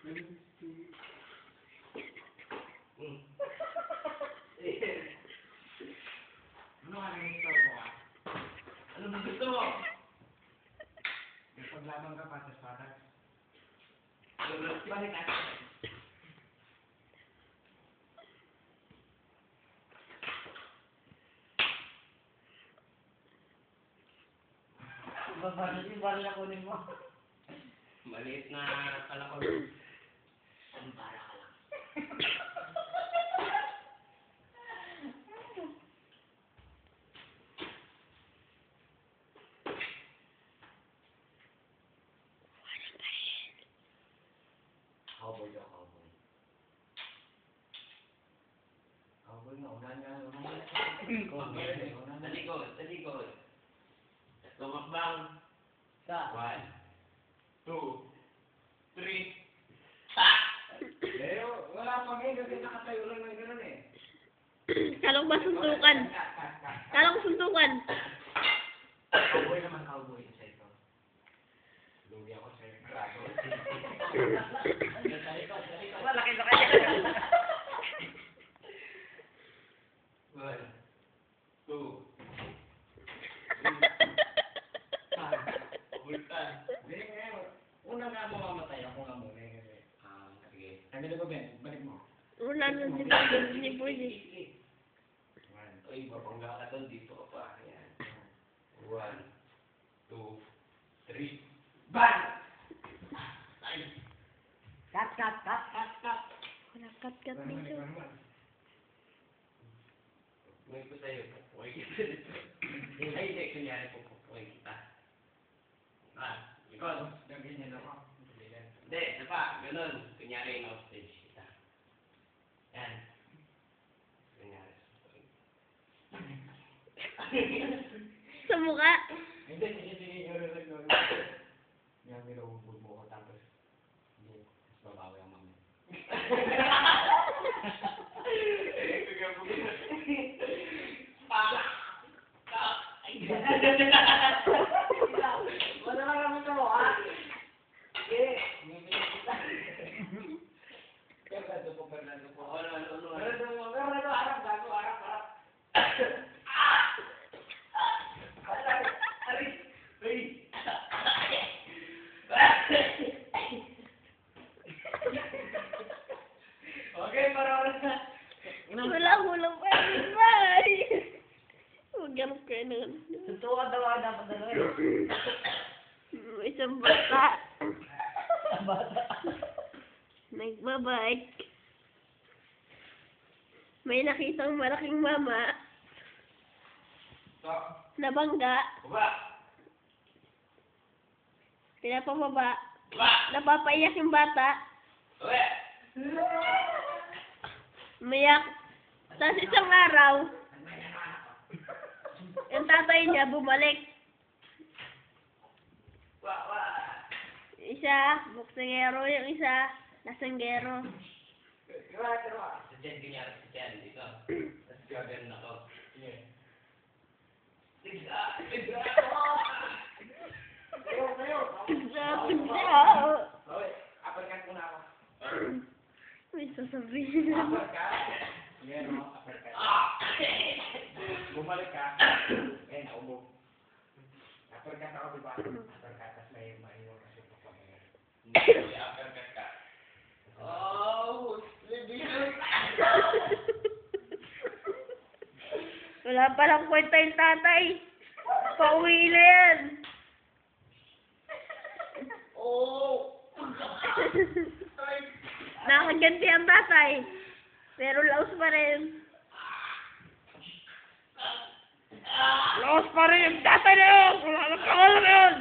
Ano nga nang gusto mo ah? Ano ba gusto mo? Paglaban ka pa sa patas. Balik ka. Balik ako kunin mo. Maliit na kalakol. Ang para ka lang. Cowboy daw, cowboy. Cowboy nga, unahan nga. Sa likod, sa likod. Lumakbang. Sa? 1, 2, 3. Eh, wala pang eh, kasi nakatayo lang ng gano'n eh. Kalong ba suntukan? Kalong suntukan. Cowboy naman, cowboy. Sa ito. Lugi ako sa ito. Malaki sa kanya. 1, 2, 3. Bultan. Hindi, ngayon. Una nga mamamatay ako nga muna eh. Kasi, Sige. ang gano'n ko, Ben, balik mo. Wala na si Boy. Uy, mapangga ka doon. Dito ka pa. Ayan. 1, 2, 3. Bang! Ay! Cut, cut, cut, cut, cut. Wala kat-kat dito. Ngayon ko sa'yo, pupuhay kita dito. Ay, hindi. Kunyari po, pupuhay kita. Likod. Ganyan ako. Hindi, pa. Ganun. Kunyari, in-hostage kita. Yan. Kunyari. Sa mukha. Hindi, sige, Yan, nilaubog mo ko tapos. Hindi, mas babawi ang mami. Wala lang naman ito, ha? Sige, bibili kita. Fernando po. Fernando, harap, gago, harap. Okay, para na. Wala hulang pa yun, Bay. Huwag ganap kayo na. Tutuwa daw ako dapat dalawa. Isang bata. Ang bata. Nagbabike. May nakitang malaking mama. Nabangga. Baba! Pinapababa. Baba! Napapaiyak yung bata. Uwe! Umiyak. Tapos isang araw, yung tatay niya bumalik. Isa, boksingero, yung isa, lasanggero. Sa dyan, kunyari sa dyan. Dito. Tapos gagawin ako. Sige. Tigsa! Sabi niya. Okay, uppercut muna ako. May sasabihin. Uppercut. Yan, no? Uppercut. Bumalik ka. Eh, naubog. Uppercut ako, diba? Uppercut, tas may yung kasi po kami. Hindi, uppercut ka. Oh! Libigan! Wala palang kwenta yung tatay. Pauwi na yan. Oh! Nakaganti ang tatay. Pero laos pa rin. Laos pa rin yung tatay na yun. Wala na pangalan na yun.